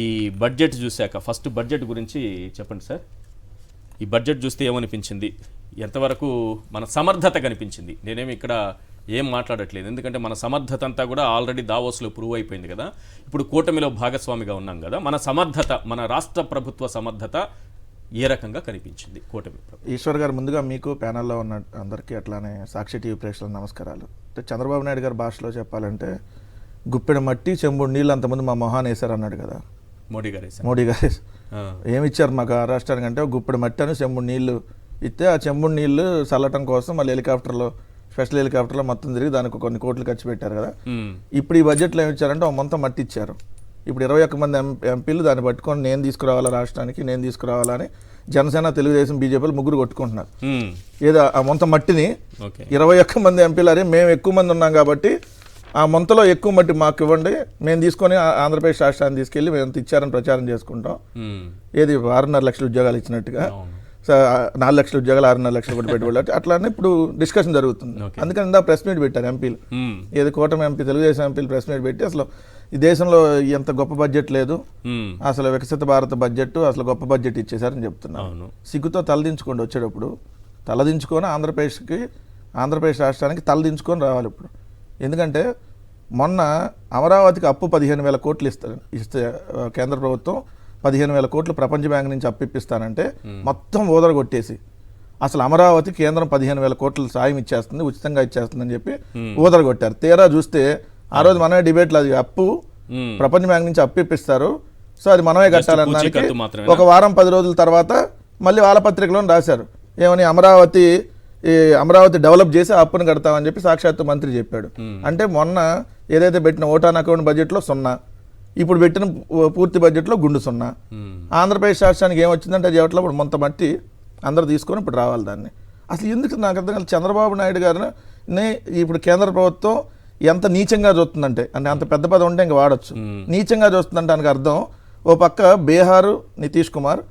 ఈ బడ్జెట్ చూశాక first budget గురించి చెప్పండి సార్. ఈ బడ్జెట్ చూస్తే ఏమనిపించింది, ఎంతవరకు మన సమర్థత కనిపించింది? నేనేమి ఇక్కడ ఏం మాట్లాడట్లేదు, ఎందుకంటే మన సమర్థత అంతా కూడా ఆల్రెడీ దావోస్లో ప్రూవ్ అయిపోయింది కదా. ఇప్పుడు కూటమిలో భాగస్వామిగా ఉన్నాం కదా, మన సమర్థత, మన రాష్ట్ర ప్రభుత్వ సమర్థత ఏ రకంగా కనిపించింది కూటమి? ఈశ్వర్ గారు, ముందుగా మీకు ప్యానల్లో ఉన్న అందరికీ అట్లానే సాక్షి టీవీ ప్రేక్షకులకు నమస్కారాలు. అంటే చంద్రబాబు నాయుడు గారి భాషలో చెప్పాలంటే గుప్పెడు మట్టి చెంబుడు నీళ్ళు అంతమంది మా మొహాన్ వేశారు అన్నాడు కదా మోడీ గారు. ఏమి ఇచ్చారు మాకు ఆ రాష్ట్రానికి అంటే గుప్పెడు మట్టి అని చెంబుడు నీళ్ళు ఇస్తే ఆ చెంబుడు నీళ్ళు చల్లటం కోసం మళ్ళీ హెలికాప్టర్లో, స్పెషల్ హెలికాప్టర్లో మొత్తం తిరిగి దానికి కొన్ని కోట్లు ఖర్చు పెట్టారు కదా. ఇప్పుడు ఈ బడ్జెట్లో ఏమి ఇచ్చారంటే మొత్తం మట్టి ఇచ్చారు. ఇప్పుడు 21 మంది ఎంపీలు దాన్ని పట్టుకొని నేను తీసుకురావాలా రాష్ట్రానికి, నేను తీసుకురావాలని జనసేన, తెలుగుదేశం, బీజేపీలు ముగ్గురు కొట్టుకుంటున్నారు. ఏదో ఆ మొంత మట్టిని 21 మంది ఎంపీలు, అరే మేము ఎక్కువ మంది ఉన్నాం కాబట్టి ఆ మొంతలో ఎక్కువ మట్టి మాకు ఇవ్వండి, మేము తీసుకొని ఆంధ్రప్రదేశ్ రాష్ట్రాన్ని తీసుకెళ్ళి మేము ఇచ్చారని ప్రచారం చేసుకుంటాం. ఏది 6.5 లక్షల ఉద్యోగాలు ఇచ్చినట్టుగా 4 లక్షల ఉద్యోగాలు 6.5 లక్షలు కూడా పెట్టుబడి అట్లానే ఇప్పుడు డిస్కషన్ జరుగుతుంది. అందుకని ఇందా ప్రెస్ మీట్ పెట్టారు ఎంపీలు, ఏది కూటమి ఎంపీ, తెలుగుదేశం ఎంపీలు ప్రెస్ మీట్ పెట్టి అసలు ఈ దేశంలో ఎంత గొప్ప బడ్జెట్ లేదు, అసలు వికసిత భారత బడ్జెట్, అసలు గొప్ప బడ్జెట్ ఇచ్చేసారని చెప్తున్నాను. సిగ్గుతో తలదించుకోండి, వచ్చేటప్పుడు తలదించుకొని ఆంధ్రప్రదేశ్ రాష్ట్రానికి తలదించుకొని రావాలి ఇప్పుడు. ఎందుకంటే మొన్న అమరావతికి అప్పు 15,000 కోట్లు ఇస్తే కేంద్ర ప్రభుత్వం 15,000 కోట్లు ప్రపంచ బ్యాంక్ నుంచి అప్పు ఇప్పిస్తానంటే మొత్తం ఊదరగొట్టేసి అసలు అమరావతి కేంద్రం 15,000 కోట్లు సాయం ఇచ్చేస్తుంది, ఉచితంగా ఇచ్చేస్తుందని చెప్పి ఊదరగొట్టారు. తీరా చూస్తే ఆ రోజు మనమే డిబేట్లు, అది అప్పు ప్రపంచ బ్యాంక్ నుంచి అప్పు ఇప్పిస్తారు, సో అది మనమే కట్టాలన్నానికి ఒక వారం 10 రోజుల తర్వాత మళ్ళీ వాళ్ళ పత్రికలో రాశారు ఏమని, అమరావతి డెవలప్ చేసి అప్పును కడతామని చెప్పి సాక్షాత్తు మంత్రి చెప్పాడు. అంటే మొన్న ఏదైతే పెట్టిన ఓటాన్ అకౌంట్ బడ్జెట్లో 0, ఇప్పుడు పెట్టిన పూర్తి బడ్జెట్లో గుండు 0. ఆంధ్రప్రదేశ్ రాష్ట్రానికి ఏమొచ్చిందంటే జవట్లో ఇప్పుడు మొంత మట్టి అందరూ తీసుకొని ఇప్పుడు రావాలి దాన్ని. అసలు ఎందుకు నాకు అర్థం కాదు, చంద్రబాబు నాయుడు గారిని ఇప్పుడు కేంద్ర ప్రభుత్వం ఎంత నీచంగా చూస్తుందంటే, అంటే అంత పెద్ద పదం ఉంటే ఇంకా వాడచ్చు, నీచంగా చూస్తుందంటే దానికి అర్థం ఓ పక్క బీహారు నితీష్ కుమార్,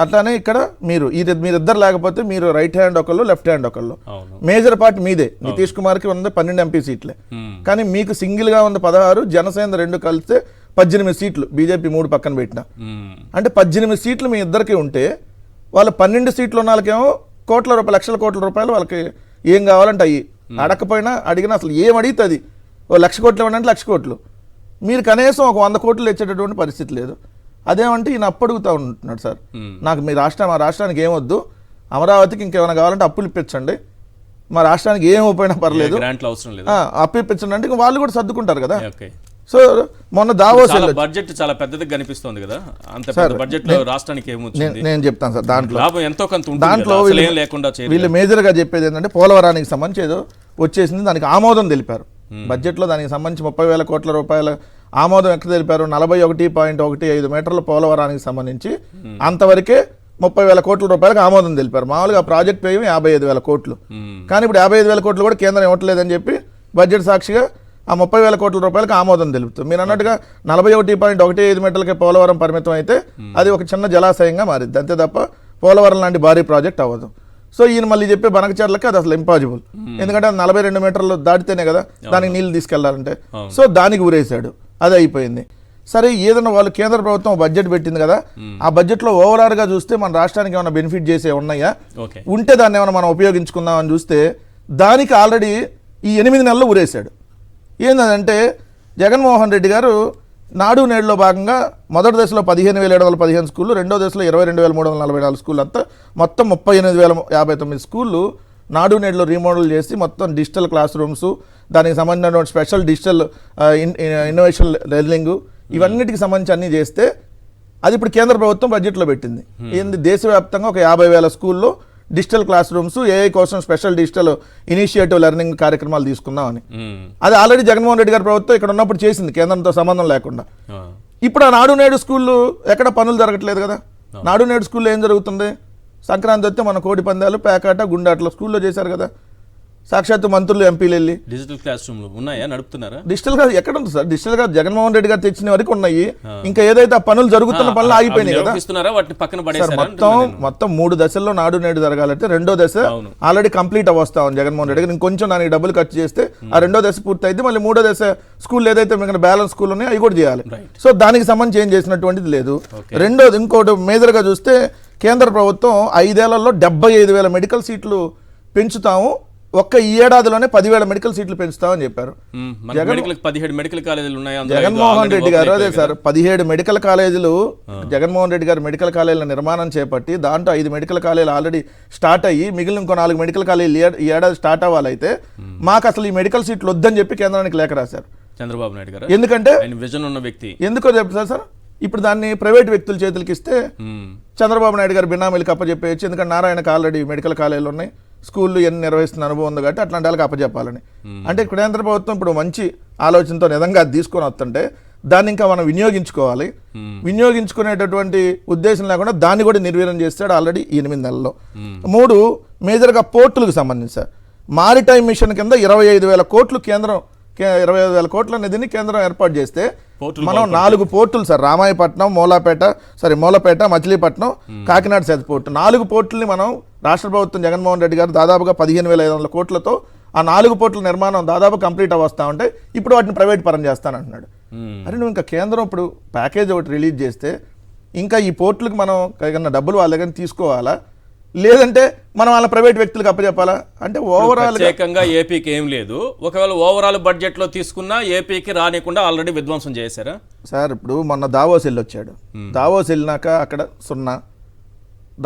అట్లానే ఇక్కడ మీరిద్దరు లేకపోతే మీరు రైట్ హ్యాండ్ ఒకళ్ళు, లెఫ్ట్ హ్యాండ్ ఒకళ్ళు, మేజర్ పార్ట్ మీదే. నితీష్ కుమార్కి ఉంది 12 ఎంపీ సీట్లే, కానీ మీకు సింగిల్గా ఉంది 16, జనసేన 2 కలిస్తే 18 సీట్లు, బీజేపీ 3 పక్కన పెట్టిన, అంటే 18 సీట్లు మీ ఇద్దరికి ఉంటే వాళ్ళు 12 సీట్లు ఉన్న వాళ్ళకేమో లక్షల కోట్ల రూపాయలు వాళ్ళకి ఏం కావాలంటే అయ్యి అడగకపోయినా అడిగినా అసలు ఏం అడిగితే అది 1,00,000 కోట్లు ఇవ్వండి, 1,00,000 కోట్లు, మీరు కనీసం ఒక 100 కోట్లు ఇచ్చేటటువంటి పరిస్థితి లేదు. అదేమంటే ఈయన అప్పు అడుగుతూ ఉంటున్నాడు, సార్ నాకు మా రాష్ట్రానికి ఏమొద్దు, అమరావతికి ఇంకేమైనా కావాలంటే అప్పులు ఇప్పించండి, మా రాష్ట్రానికి ఏం ఉపయోగ పర్లేదు, అప్పు ఇప్పించండి అంటే వాళ్ళు కూడా సర్దుకుంటారు కదా. సో మొన్న దావోస్ బడ్జెట్ చాలా పెద్దది కనిపిస్తుంది కదా, అంత పెద్ద బడ్జెట్ లో రాష్ట్రానికి ఏమొచ్చింది నేను చెప్తాను సార్. దాంట్లో వీళ్ళు మేజర్గా చెప్పేది ఏంటంటే పోలవరానికి సంబంధించి ఏదో వచ్చేసింది, దానికి ఆమోదం తెలిపారు బడ్జెట్లో. దానికి సంబంధించి 30,000 కోట్ల రూపాయల ఆమోదం ఎక్కడ తెలిపారు, 41.15 మీటర్ల పోలవరానికి సంబంధించి అంతవరకే 30,000 కోట్ల రూపాయలకు ఆమోదం తెలిపారు. మామూలుగా ప్రాజెక్ట్ వ్యయం 55,000 కోట్లు, కానీ ఇప్పుడు 55,000 కోట్లు కూడా కేంద్రం ఇవ్వట్లేదని చెప్పి బడ్జెట్ సాక్షిగా ఆ 30,000 కోట్ల రూపాయలకు ఆమోదం తెలుపుతుంది. మీరు అన్నట్టుగా 41.15 మీటర్లకే పోలవరం పరిమితం అయితే అది ఒక చిన్న జలాశయంగా మారింది, అంతే తప్ప పోలవరం లాంటి భారీ ప్రాజెక్ట్ అవ్వదు. సో ఈయన మళ్ళీ చెప్పే బనకచర్లకి అది అసలు ఇంపాసిబుల్, ఎందుకంటే 42 మీటర్లు దాటితేనే కదా దానికి నీళ్ళు తీసుకెళ్లాలంటే. సో దానికి ఊరేశాడు, అది అయిపోయింది. సరే, ఏదైనా వాళ్ళు కేంద్ర ప్రభుత్వం బడ్జెట్ పెట్టింది కదా, ఆ బడ్జెట్లో ఓవరాల్గా చూస్తే మన రాష్ట్రానికి ఏమైనా బెనిఫిట్ చేసే ఉన్నాయా, ఉంటే దాన్ని ఏమైనా మనం ఉపయోగించుకుందామని చూస్తే దానికి ఆల్రెడీ ఈ 8 నెలలు ఊరేశాడు. ఏంటంటే జగన్మోహన్ రెడ్డి గారు నాడు నేడులో భాగంగా మొదటి దశలో 15,715 స్కూళ్ళు, రెండో దశలో 22,344 స్కూళ్ళు, అంతా మొత్తం 38,059 స్కూళ్ళు నాడు నేడులో రీమోడల్ చేసి మొత్తం డిజిటల్ క్లాస్ రూమ్స్, దానికి సంబంధించిన స్పెషల్ డిజిటల్ ఇన్నోవేషన్ లెర్నింగ్, ఇవన్నిటికి సంబంధించి అన్నీ చేస్తే అది ఇప్పుడు కేంద్ర ప్రభుత్వం బడ్జెట్లో పెట్టింది. ఏంది, దేశవ్యాప్తంగా ఒక 50,000 స్కూల్లో డిజిటల్ క్లాస్ రూమ్స్, ఏఐ కోసం స్పెషల్ డిజిటల్ ఇనిషియేటివ్ లెర్నింగ్ కార్యక్రమాలు తీసుకుందామని. అది ఆల్రెడీ జగన్మోహన్ రెడ్డి గారి ప్రభుత్వం ఇక్కడ ఉన్నప్పుడు చేసింది, కేంద్రంతో సంబంధం లేకుండా. ఇప్పుడు ఆ నాడు నేడు స్కూళ్ళు ఎక్కడ పనులు జరగట్లేదు కదా. నాడు నేడు స్కూల్లో ఏం జరుగుతుంది, సంక్రాంతి వస్తే మన కోడి పందాలు, పేకాట, గుండాట్ల స్కూల్లో చేశారు కదా. సాక్షాత్తు మంత్రులు ఎంపీలు వెళ్ళి డిజిటల్ క్లాస్ రూమ్లు ఉన్నాయా, నడుపుతున్నారా? డిజిటల్ గా ఎక్కడ ఉంది సార్? డిజిటల్ గా జగన్మోహన్ రెడ్డి గారు తెచ్చిన వరకు ఉన్నాయి. ఇంకా ఏదైతే ఆ పనులు జరుగుతున్న పనులు ఆగిపోయినాయి కదా నిర్వహిస్తున్నారా, వాటిని పక్కన సార్. పడేసారా? మొత్తం 3 దశల్లో నాడు నేడు జరగాలంటే రెండో దశ ఆల్రెడీ కంప్లీట్ అవస్తా ఉంది జగన్మోహన్ రెడ్డి గారు. ఇంకొంచెం దానికి డబ్బులు ఖర్చు చేస్తే ఆ రెండో దశ పూర్తి అయితే మళ్ళీ మూడో దశ స్కూల్ ఏదైతే మిగిలిన బ్యాలెన్స్ స్కూల్ ఉన్నాయో అవి కూడా చేయాలి. సో దానికి సంబంధించి ఏం చేసినటువంటిది లేదు. రెండోది ఇంకోటి మేజర్ గా చూస్తే కేంద్ర ప్రభుత్వం 5 ఏళ్లలో 75,000 మెడికల్ సీట్లు పెంచుతాము, ఒక్క ఈ ఏడాదిలోనే 10,000 మెడికల్ సీట్లు పెంచుతామని చెప్పారు. 17 మెడికల్ కాలేజీలు ఉన్నాయి. జగన్మోహన్ రెడ్డి గారు అదే సార్ 17 మెడికల్ కాలేజీలు జగన్మోహన్ రెడ్డి గారు మెడికల్ కాలేజీల నిర్మాణం చేపట్టి దాంట్లో 5 మెడికల్ కాలేజీలు ఆల్రెడీ స్టార్ట్ అయ్యి మిగిలిన ఇంకో 4 మెడికల్ కాలేజీలు ఈ ఏడాది స్టార్ట్ అవ్వాలైతే మాకు అసలు ఈ మెడికల్ సీట్లు వద్దని చెప్పి కేంద్రానికి లేఖ రాశారు చంద్రబాబు నాయుడు గారు. ఎందుకంటే విజన్ ఉన్న వ్యక్తి. ఎందుకో చెప్తారు సార్, ఇప్పుడు దాన్ని ప్రైవేట్ వ్యక్తుల చేతులకి ఇస్తే చంద్రబాబు నాయుడు గారు బినామీలకు అప్పచెప్పేయచ్చు. ఎందుకంటే నారాయణకు ఆల్రెడీ మెడికల్ కాలేజీలు ఉన్నాయి, స్కూళ్ళు ఎన్ని నిర్వహిస్తున్న అనుభవం ఉంది కాబట్టి అట్లాంటి వాళ్ళకి అప్పచెప్పాలని. అంటే కేంద్ర ప్రభుత్వం ఇప్పుడు మంచి ఆలోచనతో నిజంగా అది తీసుకొని వస్తుంటే దాన్ని ఇంకా మనం వినియోగించుకోవాలి. వినియోగించుకునేటటువంటి ఉద్దేశం లేకుండా దాన్ని కూడా నిర్వీర్యం చేస్తాడు ఆల్రెడీ 8 నెలల్లో. 3 మేజర్గా పోర్టులకు సంబంధించి సార్ మారిటైమ్ మిషన్ కింద 25,000 కోట్లు కేంద్రం 25,000 కోట్ల నిధిని కేంద్రం ఏర్పాటు చేస్తే మనం 4 పోర్టులు sir Ramayapatnam, Mulapeta, Machilipatnam, Kakinada SEZ port 4 పోర్టుల్ని మనం రాష్ట్ర ప్రభుత్వం జగన్మోహన్ రెడ్డి గారు దాదాపుగా 15,500 కోట్లతో ఆ 4 పోర్టుల నిర్మాణం దాదాపు కంప్లీట్ అవస్తా ఉంటే ఇప్పుడు వాటిని ప్రైవేట్ పరం చేస్తానంటున్నాడు. అరే నువ్వు ఇంకా కేంద్రం ఇప్పుడు ప్యాకేజ్ ఒకటి రిలీజ్ చేస్తే ఇంకా ఈ పోర్టులకు మనం ఏదైనా డబ్బులు వాళ్ళ దగ్గర తీసుకోవాలా, లేదంటే మనం వాళ్ళ ప్రైవేట్ వ్యక్తులకు అప్పచెప్పాలా? అంటే ఓవరాల్ ప్రత్యేకంగా ఏపీకి ఏం లేదు. ఒకవేళ ఓవరాల్ బడ్జెట్ లో తీసుకున్నా ఏపీకి రానికుండా ఆల్రెడీ విధ్వంసం చేశారా సార్? ఇప్పుడు మొన్న దావోస్ వెళ్ళొచ్చాడు, దావోస్ వెళ్ళినాక అక్కడ 0,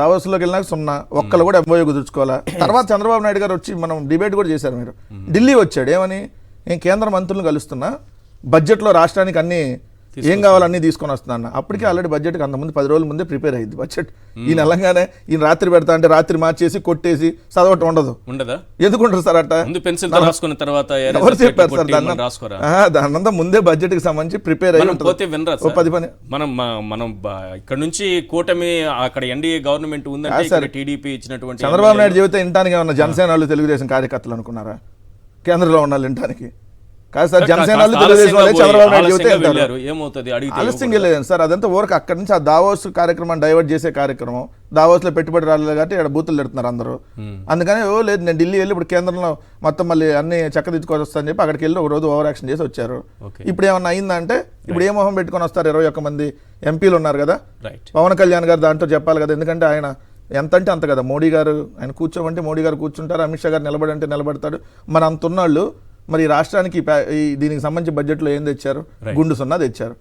దావోస్లోకి వెళ్ళినాక 0, ఒక్కళ్ళు కూడా ఎంఓయూ కుదుర్చుకోవాలా. తర్వాత చంద్రబాబు నాయుడు గారు వచ్చి మనం డిబేట్ కూడా చేశారు. మీరు ఢిల్లీ వచ్చాడు ఏమని, నేను కేంద్ర మంత్రులను కలుస్తున్నా, బడ్జెట్లో రాష్ట్రానికి అన్ని ఏం కావాలన్నీ తీసుకొని వస్తున్నా. అప్పటికే ఆల్రెడీ బడ్జెట్కి అంతకుముందు 10 రోజుల ముందే ప్రిపేర్ అయ్యింది బడ్జెట్. ఈయన వెళ్ళంగానే ఈయన రాత్రి పెడతా అంటే రాత్రి మార్చేసి కొట్టేసి చదవటం ఉండదా? ఎందుకుంటారు సార్ అట్ట? రాసుకున్న తర్వాత ఎవరు చెప్పారు సార్? దాన్నంతా ముందే బడ్జెట్ కి సంబంధించి ప్రిపేర్ అయ్యి మనం ఇక్కడ నుంచి కూటమి అక్కడ ఎన్డీఏ గవర్నమెంట్ ఉందంటే టీడీపీ ఇచ్చినటువంటి చంద్రబాబు నాయుడు చెబితే వినటానికి ఏమన్నా జనసేన వాళ్ళు తెలుగుదేశం కార్యకర్తలు అనుకున్నారా? కేంద్రంలో ఉండాలి వినటానికి కాదు సార్. జనసేన వాళ్ళు తెలుగుదేశం వాళ్ళే చంద్రబాబు నాయుడు చెబితే ఏమవుతుంది ఆలస్యం లేదండి సార్. అదంతా ఊరికి అక్కడి నుంచి ఆ దావోస్ కార్యక్రమాన్ని డైవర్ట్ చేసే కార్యక్రమం. దావోస్ లో పెట్టుబడి రాలేదు కాబట్టి ఇక్కడ బూతులు పెడుతున్నారు అందరూ. అందుకని లేదు నేను ఢిల్లీ వెళ్ళి ఇప్పుడు కేంద్రంలో మొత్తం మళ్ళీ అన్ని చక్కదిద్దుకొని వస్తానని చెప్పి అక్కడికి వెళ్ళి ఒక రోజు ఓవర్ యాక్షన్ చేసి వచ్చారు. ఇప్పుడు ఏమన్నా అయిందంటే ఇప్పుడు ఏ మొహం పెట్టుకొని వస్తారు? 21 మంది ఎంపీలు ఉన్నారు కదా, పవన్ కళ్యాణ్ గారు దాంట్లో చెప్పాలి కదా. ఎందుకంటే ఆయన ఎంత అంటే అంత కదా. మోడీ గారు ఆయన కూర్చోమంటే మోడీ గారు కూర్చుంటారు, అమిత్ షా గారు నిలబడంటే నిలబడతాడు. మరి అంత ఉన్నాళ్ళు మరి రాష్ట్రానికి దీనికి సంబంధించి బడ్జెట్లో ఏం తెచ్చారు? గుండు 0 తెచ్చారు.